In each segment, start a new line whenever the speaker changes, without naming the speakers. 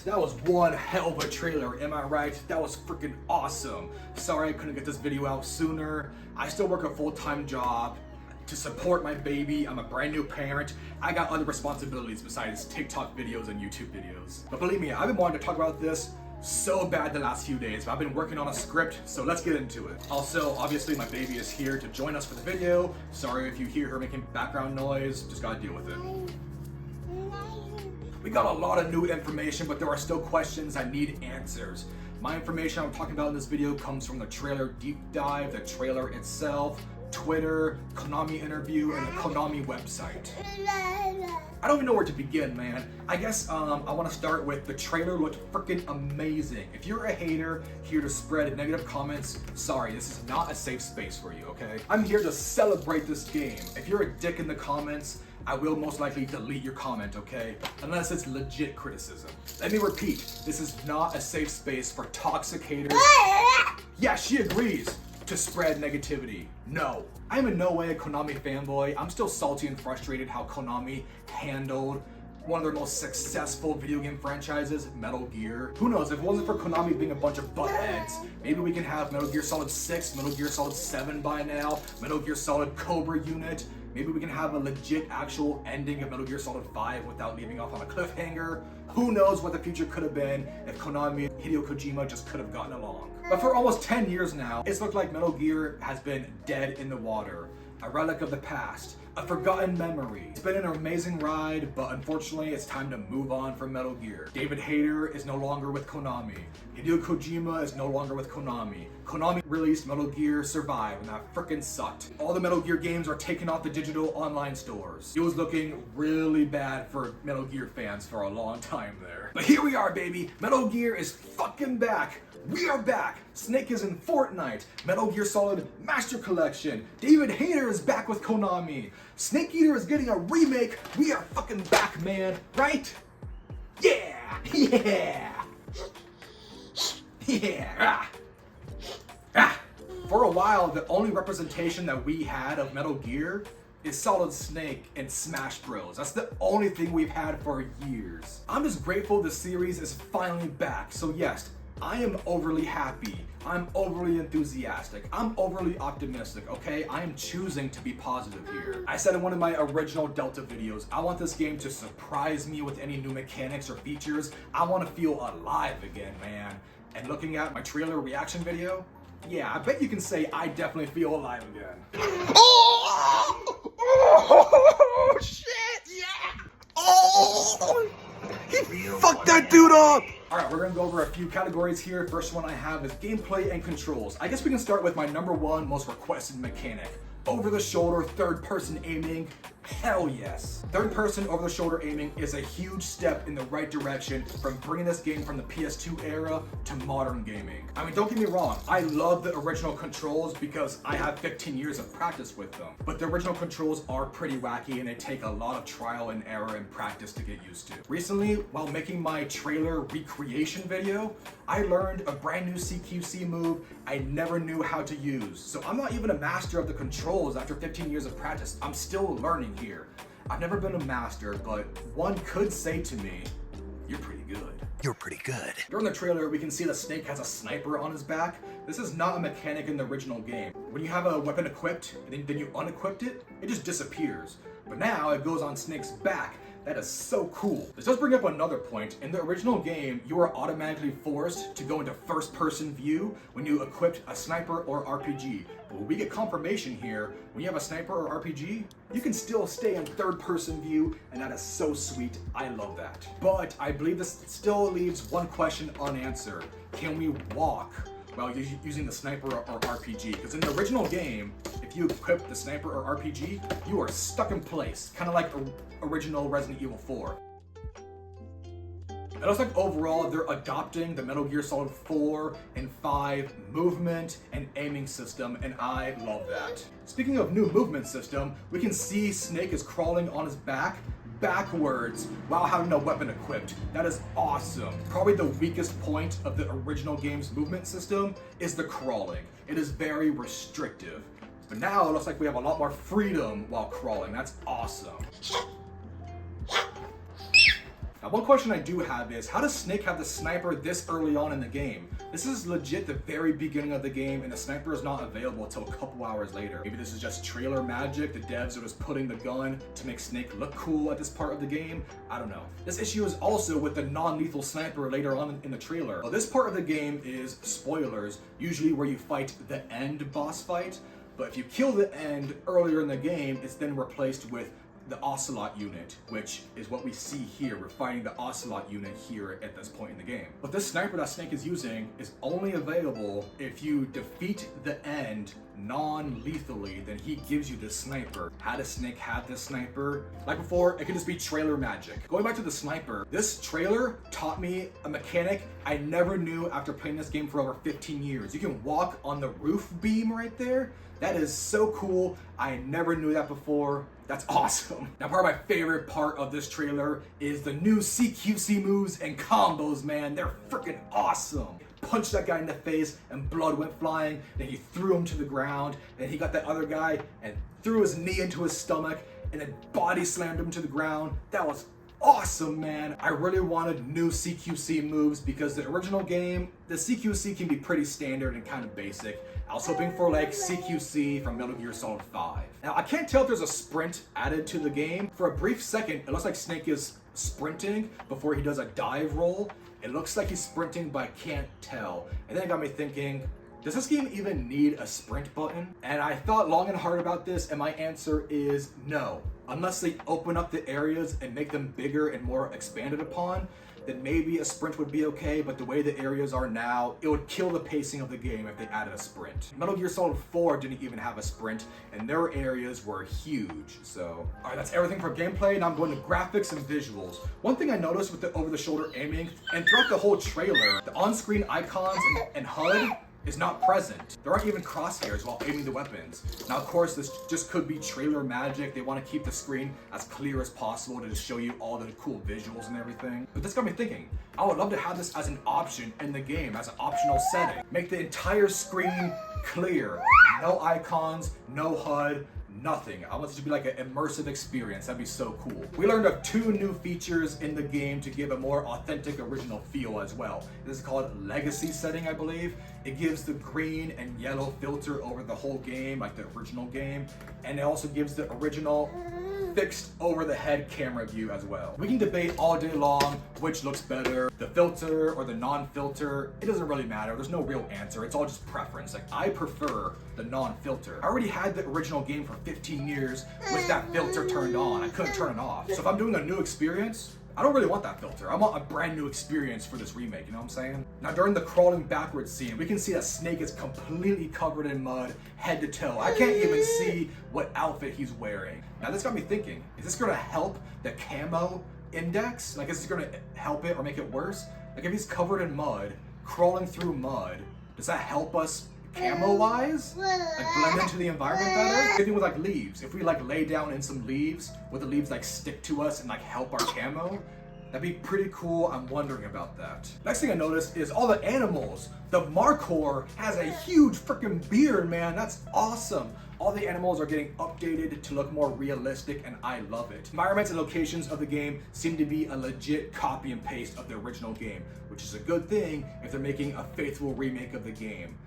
That was one hell of a trailer, am I right? That was freaking awesome. Sorry I couldn't get this video out sooner. I still work a full-time job to support my baby. I'm a brand new parent. I got other responsibilities besides TikTok videos and YouTube videos. But believe me, I've been wanting to talk about this so bad the last few days, but I've been working on a script, so let's get into it. Also, obviously my baby is here to join us for the video. Sorry if you hear her making background noise, just gotta deal with it. We got a lot of new information, but there are still questions I need answers. My information I'm talking about in this video comes from the trailer deep dive, the trailer itself, Twitter, Konami interview, and the Konami website. I don't even know where to begin, man. I guess I want to start with the trailer looked freaking amazing. If you're a hater here to spread negative comments, sorry, this is not a safe space for you, okay? I'm here to celebrate this game. If you're a dick in the comments, I will most likely delete your comment, okay? Unless it's legit criticism. Let me repeat, this is not a safe space for toxic haters. Yeah, she agrees to spread negativity. No. I'm in no way a Konami fanboy. I'm still salty and frustrated how Konami handled one of their most successful video game franchises, Metal Gear. Who knows, if it wasn't for Konami being a bunch of buttheads, maybe we can have Metal Gear Solid 6, Metal Gear Solid 7 by now, Metal Gear Solid Cobra Unit. Maybe we can have a legit actual ending of Metal Gear Solid 5 without leaving off on a cliffhanger. Who knows what the future could have been if Konami and Hideo Kojima just could have gotten along. But for almost 10 years now, it's looked like Metal Gear has been dead in the water. A relic of the past, a forgotten memory. It's been an amazing ride, but unfortunately it's time to move on from Metal Gear. David Hayter is no longer with Konami. Hideo Kojima is no longer with Konami. Konami released Metal Gear Survive, and that frickin' sucked. All the Metal Gear games are taken off the digital online stores. It was looking really bad for Metal Gear fans for a long time there. But here we are, baby. Metal Gear is fucking back. We are back! Snake is in Fortnite, Metal Gear Solid Master Collection, David Hayter is back with Konami, Snake Eater is getting a remake, we are fucking back, man, right? Yeah! Yeah! Yeah! Ah. Ah. For a while, the only representation that we had of Metal Gear is Solid Snake and Smash Bros. That's the only thing we've had for years. I'm just grateful the series is finally back, so yes, I am overly happy, I'm overly enthusiastic, I'm overly optimistic, okay? I am choosing to be positive here. I said in one of my original Delta videos, I want this game to surprise me with any new mechanics or features. I want to feel alive again, man. And looking at my trailer reaction video, yeah, I bet you can say I definitely feel alive again. Oh shit, yeah! Oh! He fucked that dude up! Alright, we're gonna go over a few categories here. First one I have is gameplay and controls. I guess we can start with my number one most requested mechanic. Over-the-shoulder, third-person aiming. Hell yes. Third-person over-the-shoulder aiming is a huge step in the right direction from bringing this game from the PS2 era to modern gaming. I mean, don't get me wrong, I love the original controls because I have 15 years of practice with them. But the original controls are pretty wacky and they take a lot of trial and error and practice to get used to. Recently, while making my trailer recreation video, I learned a brand new CQC move I never knew how to use. So I'm not even a master of the controls after 15 years of practice. I'm still learning here. I've never been a master, but one could say to me, you're pretty good. You're pretty good. During the trailer, we can see the Snake has a sniper on his back. This is not a mechanic in the original game. When you have a weapon equipped, and then you unequipped it, it just disappears. But now it goes on Snake's back. That is so cool. This does bring up another point. In the original game, you were automatically forced to go into first-person view when you equipped a sniper or RPG. But when we get confirmation here, when you have a sniper or RPG, you can still stay in third-person view, and that is so sweet. I love that. But I believe this still leaves one question unanswered. Can we walk while using the sniper or RPG? Because in the original game, if you equip the sniper or RPG, you are stuck in place, kind of like original Resident Evil 4. It looks like overall they're adopting the Metal Gear Solid 4 and 5 movement and aiming system, and I love that. Speaking of new movement system, we can see Snake is crawling on his back backwards while having a weapon equipped. That is awesome. Probably the weakest point of the original game's movement system is the crawling. It is very restrictive. But now it looks like we have a lot more freedom while crawling. That's awesome. Now Now, one question I do have is, how does Snake have the sniper this early on in the game? This is legit the very beginning of the game, and the sniper is not available until a couple hours later. Maybe this is just trailer magic. The devs are just putting the gun to make Snake look cool at this part of the game. I don't know. This issue is also with the non-lethal sniper later on in the trailer. Well, this part of the game is spoilers, usually where you fight the end boss fight. But if you kill the end earlier in the game, it's then replaced with the Ocelot unit, which is what we see here. We're fighting the Ocelot unit here at this point in the game. But this sniper that Snake is using is only available if you defeat the end non-lethally, then he gives you this sniper. How does Snake have this sniper? Like before, it could just be trailer magic. Going back to the sniper, this trailer taught me a mechanic I never knew after playing this game for over 15 years. You can walk on the roof beam right there. That is so cool. I never knew that before. That's awesome. Now, probably my favorite part of this trailer is the new CQC moves and combos, man. They're freaking awesome. Punched that guy in the face and blood went flying. Then he threw him to the ground. Then he got that other guy and threw his knee into his stomach and then body slammed him to the ground. That was awesome, man. I really wanted new CQC moves because the original game, the CQC can be pretty standard and kind of basic. I was hoping for like CQC from Metal Gear Solid 5. Now, I can't tell if there's a sprint added to the game. For a brief second, it looks like Snake is sprinting before he does a dive roll. It looks like he's sprinting, but I can't tell. And then it got me thinking, does this game even need a sprint button? And I thought long and hard about this, and my answer is no. Unless they open up the areas and make them bigger and more expanded upon, then maybe a sprint would be okay, but the way the areas are now, it would kill the pacing of the game if they added a sprint. Metal Gear Solid 4 didn't even have a sprint, and their areas were huge. So, alright, that's everything for gameplay. Now I'm going to graphics and visuals. One thing I noticed with the over-the-shoulder aiming, and throughout the whole trailer, the on-screen icons and HUD is not present. There aren't even crosshairs while aiming the weapons. Now, of course, this just could be trailer magic. They want to keep the screen as clear as possible to just show you all the cool visuals and everything. But this got me thinking, I would love to have this as an option in the game, as an optional setting. Make the entire screen clear. No icons, no HUD, nothing. I want it to be like an immersive experience. That'd be so cool. We learned of 2 new features in the game to give a more authentic original feel as well. This is called Legacy Setting, I believe. It gives the green and yellow filter over the whole game, like the original game. And it also gives the original fixed over the head camera view as well. We can debate all day long which looks better, the filter or the non-filter. It doesn't really matter. There's no real answer. It's all just preference. Like, I prefer the non-filter. I already had the original game for 15 years with that filter turned on. I couldn't turn it off. So if I'm doing a new experience, I don't really want that filter. I want a brand new experience for this remake, you know what I'm saying? Now, during the crawling backwards scene, we can see that Snake is completely covered in mud, head to toe. I can't even see what outfit he's wearing. Now, this got me thinking, is this gonna help the camo index? Like, is this gonna help it or make it worse? Like, if he's covered in mud, crawling through mud, does that help us camo-wise? Like, blend into the environment better? Same thing with like leaves. If we like lay down in some leaves, would the leaves like stick to us and like help our camo? That'd be pretty cool. I'm wondering about that. Next thing I noticed is all the animals. The Markhor has a huge freaking beard, man. That's awesome. All the animals are getting updated to look more realistic, and I love it. Environments and locations of the game seem to be a legit copy and paste of the original game, which is a good thing if they're making a faithful remake of the game.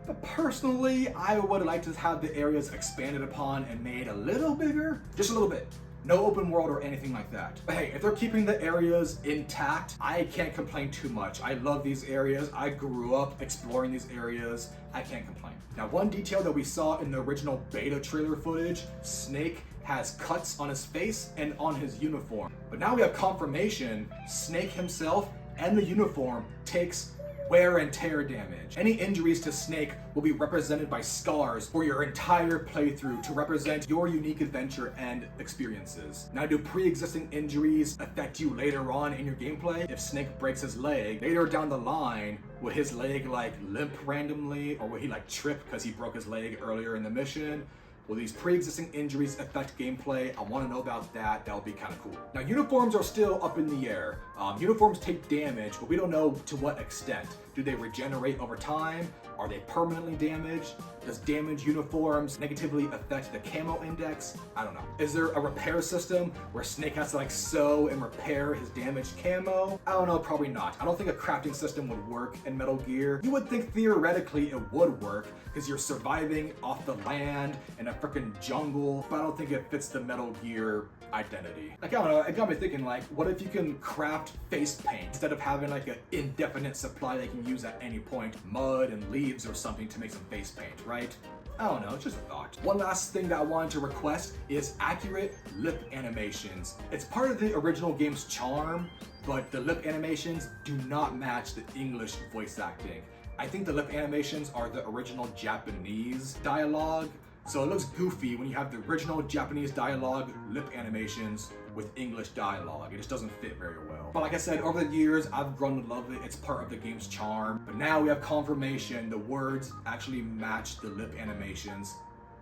But personally, I would like to have the areas expanded upon and made a little bigger, just a little bit. No open world or anything like that. But hey, if they're keeping the areas intact, I can't complain too much. I love these areas. I grew up exploring these areas. I can't complain. Now, one detail that we saw in the original beta trailer footage, Snake has cuts on his face and on his uniform. But now we have confirmation, Snake himself and the uniform takes wear and tear damage. Any injuries to Snake will be represented by scars for your entire playthrough to represent your unique adventure and experiences. Now, do pre-existing injuries affect you later on in your gameplay? If Snake breaks his leg, later down the line, will his leg like limp randomly, or will he like trip because he broke his leg earlier in the mission? Will these pre-existing injuries affect gameplay? I want to know about that. That would be kind of cool. Now, uniforms are still up in the air. Uniforms take damage, but we don't know to what extent. Do they regenerate over time? Are they permanently damaged? Does damaged uniforms negatively affect the camo index? I don't know. Is there a repair system where Snake has to like sew and repair his damaged camo? I don't know, probably not. I don't think a crafting system would work in Metal Gear. You would think theoretically it would work because you're surviving off the land in a freaking jungle, but I don't think it fits the Metal Gear identity. Like, I don't know, it got me thinking, like, what if you can craft face paint instead of having like an indefinite supply that you can use at any point, mud and leaves or something to make some face paint, right? I don't know, it's just a thought. One last thing that I wanted to request is accurate lip animations. It's part of the original game's charm, but the lip animations do not match the English voice acting. I think the lip animations are the original Japanese dialogue, so it looks goofy when you have the original Japanese dialogue lip animations with English dialogue. It just doesn't fit very well. But like I said, over the years, I've grown to love it. It's part of the game's charm. But now we have confirmation the words actually match the lip animations.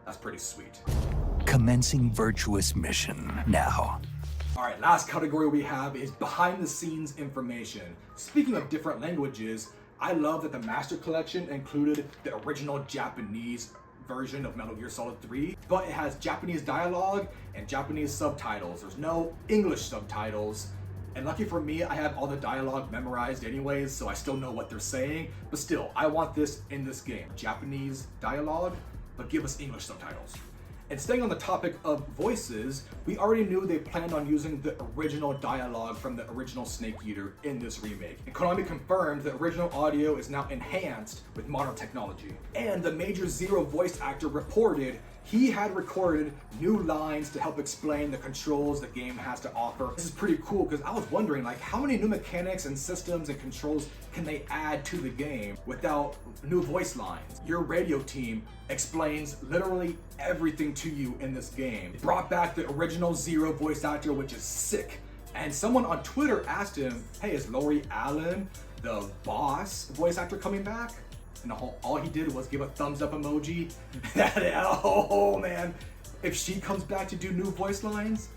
That's pretty sweet.
Commencing virtuous mission now.
All right, last category we have is behind the scenes information. Speaking of different languages, I love that the Master Collection included the original Japanese version of Metal Gear Solid 3, but it has Japanese dialogue and Japanese subtitles. There's no English subtitles. And lucky for me, I have all the dialogue memorized anyways, so I still know what they're saying. But still, I want this in this game. Japanese dialogue, but give us English subtitles. And staying on the topic of voices, we already knew they planned on using the original dialogue from the original Snake Eater in this remake. And Konami confirmed the original audio is now enhanced with modern technology. And the Major Zero voice actor reported he had recorded new lines to help explain the controls the game has to offer. This is pretty cool because I was wondering, like, how many new mechanics and systems and controls can they add to the game without new voice lines? Your radio team explains literally everything to you in this game. It brought back the original Zero voice actor, which is sick. And someone on Twitter asked him, hey, is Lori Allen, the boss voice actor, coming back? And all he did was give a thumbs up emoji. Oh man, if she comes back to do new voice lines,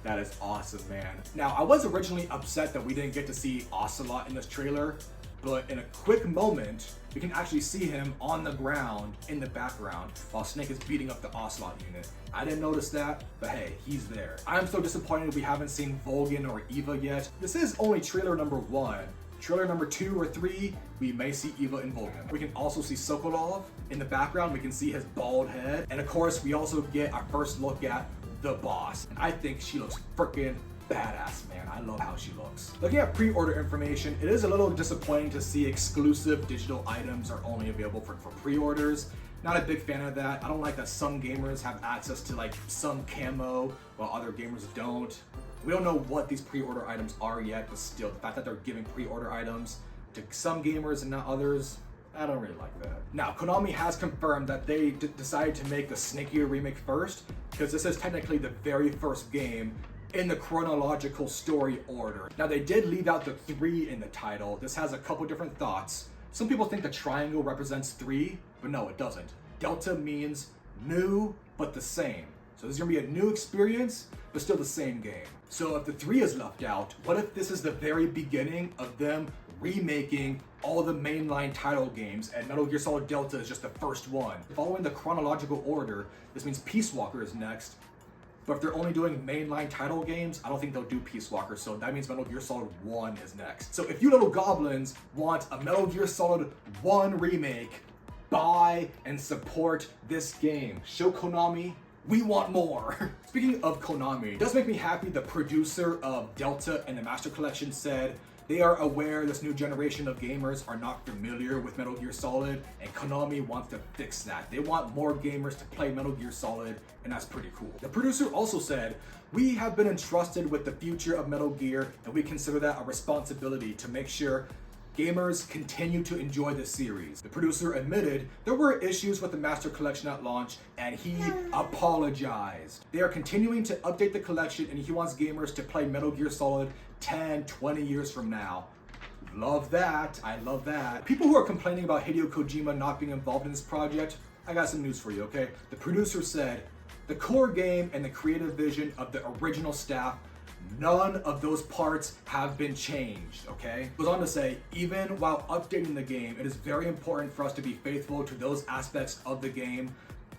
that is awesome, man. Now, I was originally upset that we didn't get to see Ocelot in this trailer, but in a quick moment, we can actually see him on the ground in the background while Snake is beating up the Ocelot unit. I didn't notice that, but hey, he's there. I'm so disappointed we haven't seen Volgin or Eva yet. This is only trailer number 1. Trailer number 2 or 3, we may see Eva and Volgin. We can also see Sokolov in the background. We can see his bald head. And of course, we also get our first look at the boss. And I think she looks freaking badass, man. I love how she looks. Looking at pre-order information, it is a little disappointing to see exclusive digital items are only available for pre-orders. Not a big fan of that. I don't like that some gamers have access to like some camo while other gamers don't. We don't know what these pre-order items are yet, but still, the fact that they're giving pre-order items to some gamers and not others, I don't really like that. Now, Konami has confirmed that they decided to make the Snake Eater remake first, because this is technically the very first game in the chronological story order. Now, they did leave out the 3 in the title. This has a couple different thoughts. Some people think the triangle represents 3, but no, it doesn't. Delta means new, but the same. So this is gonna be a new experience, but still the same game. So if the 3 is left out, what if this is the very beginning of them remaking all the mainline title games and Metal Gear Solid Delta is just the first one? Following the chronological order, this means Peace Walker is next, but if they're only doing mainline title games, I don't think they'll do Peace Walker, so that means Metal Gear Solid 1 is next. So if you little goblins want a Metal Gear Solid 1 remake, buy and support this game. Show Konami we want more. Speaking of Konami, it does make me happy the producer of Delta and the Master Collection said they are aware this new generation of gamers are not familiar with Metal Gear Solid, and Konami wants to fix that. They want more gamers to play Metal Gear Solid, and that's pretty cool. The producer also said, we have been entrusted with the future of Metal Gear, and we consider that a responsibility to make sure gamers continue to enjoy the series. The producer admitted there were issues with the Master Collection at launch, and he apologized. They are continuing to update the collection, and he wants gamers to play Metal Gear Solid 10, 20 years from now. Love that. I love that. People who are complaining about Hideo Kojima not being involved in this project, I got some news for you, okay? The producer said, the core game and the creative vision of the original staff, none of those parts have been changed, okay? Goes on to say, even while updating the game, it is very important for us to be faithful to those aspects of the game.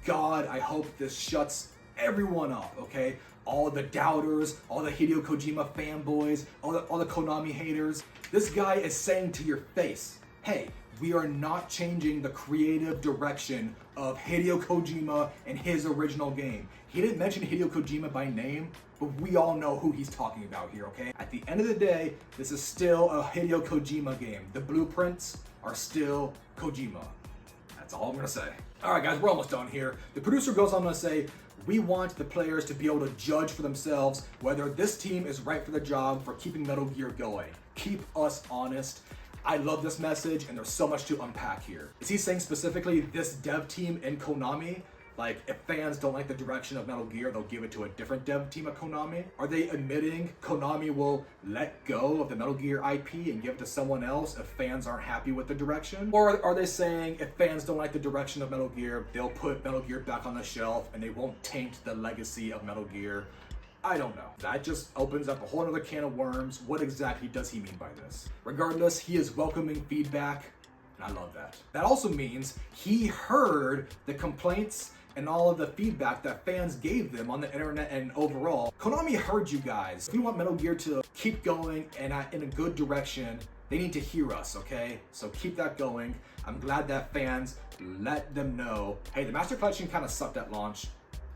God, I hope this shuts everyone up, okay? All the doubters, all the Hideo Kojima fanboys, all the Konami haters. This guy is saying to your face, hey, we are not changing the creative direction of Hideo Kojima and his original game. He didn't mention Hideo Kojima by name, but we all know who he's talking about here, okay? At the end of the day, this is still a Hideo Kojima game. The blueprints are still Kojima. That's all I'm gonna say. All right, guys, we're almost done here. The producer goes on to say, we want the players to be able to judge for themselves whether this team is right for the job for keeping Metal Gear going. Keep us honest. I love this message, and there's so much to unpack here. Is he saying specifically this dev team in Konami? Like, if fans don't like the direction of Metal Gear, they'll give it to a different dev team at Konami? Are they admitting Konami will let go of the Metal Gear IP and give it to someone else if fans aren't happy with the direction? Or are they saying if fans don't like the direction of Metal Gear, they'll put Metal Gear back on the shelf and they won't taint the legacy of Metal Gear? I don't know. That just opens up a whole other can of worms. What exactly does he mean by this? Regardless, he is welcoming feedback, and I love that. That also means he heard the complaints and all of the feedback that fans gave them on the internet and overall. Konami heard you guys. If we want Metal Gear to keep going and in a good direction, they need to hear us, okay? So keep that going. I'm glad that fans let them know, hey, the Master Collection kind of sucked at launch.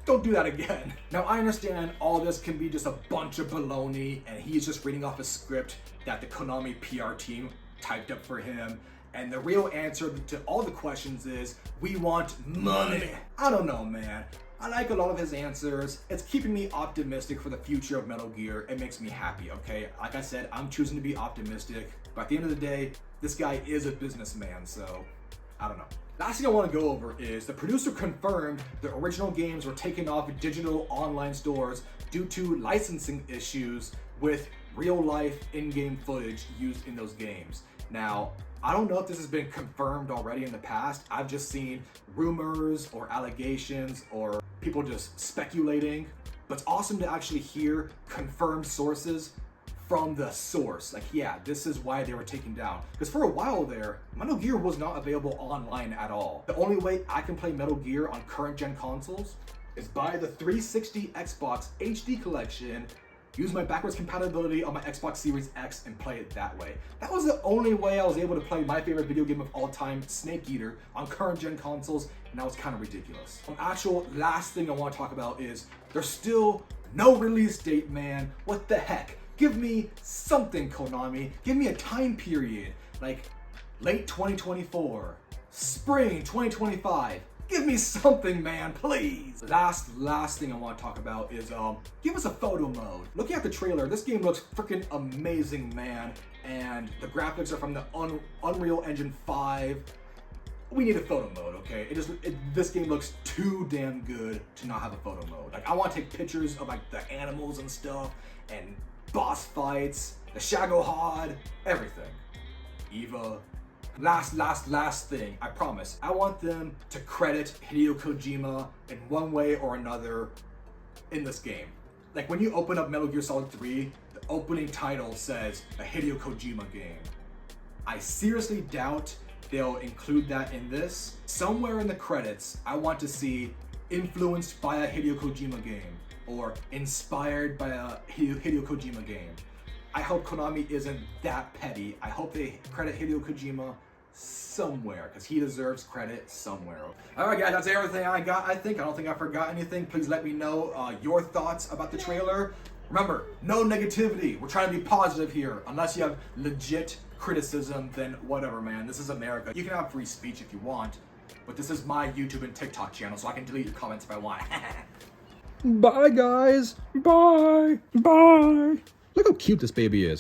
Don't do that again. Now, I understand all this can be just a bunch of baloney and he's just reading off a script that the Konami PR team typed up for him. And the real answer to all the questions is, we want money. I don't know, man. I like a lot of his answers. It's keeping me optimistic for the future of Metal Gear. It makes me happy, okay? Like I said, I'm choosing to be optimistic. But at the end of the day, this guy is a businessman, so I don't know. Last thing I want to go over is the producer confirmed the original games were taken off digital online stores due to licensing issues with real-life in-game footage used in those games. Now, I don't know if this has been confirmed already in the past. I've just seen rumors or allegations or people just speculating, but it's awesome to actually hear confirmed sources from the source. Like, yeah, this is why they were taken down. Because for a while there, Metal Gear was not available online at all. The only way I can play Metal Gear on current gen consoles is buy the 360 Xbox HD collection, use my backwards compatibility on my Xbox Series X and play it that way. That was the only way I was able to play my favorite video game of all time, Snake Eater, on current gen consoles, and that was kind of ridiculous. The actual last thing I want to talk about is there's still no release date, man. What the heck? Give me something, Konami. Give me a time period, like late 2024, spring 2025. Give me something, man, please. Last thing I want to talk about is give us a photo mode. Looking at the trailer, this game looks freaking amazing, man. And the graphics are from the Unreal Engine 5. We need a photo mode, okay? This game looks too damn good to not have a photo mode. Like, I want to take pictures of like the animals and stuff, and boss fights, the Shagohod, everything. Eva. Last thing, I promise. I want them to credit Hideo Kojima in one way or another in this game. Like, when you open up Metal Gear Solid 3, the opening title says a Hideo Kojima game. I seriously doubt they'll include that in this. Somewhere in the credits, I want to see influenced by a Hideo Kojima game or inspired by a Hideo Kojima game. I hope Konami isn't that petty. I hope they credit Hideo Kojima somewhere, because he deserves credit somewhere. Alright guys, that's everything I got, I think. I don't think I forgot anything. Please let me know your thoughts about the trailer. Remember, no negativity. We're trying to be positive here. Unless you have legit criticism, then whatever, man. This is America. You can have free speech if you want, but this is my YouTube and TikTok channel, so I can delete your comments if I want.
Bye, guys. Bye. Bye. Look how cute this baby is.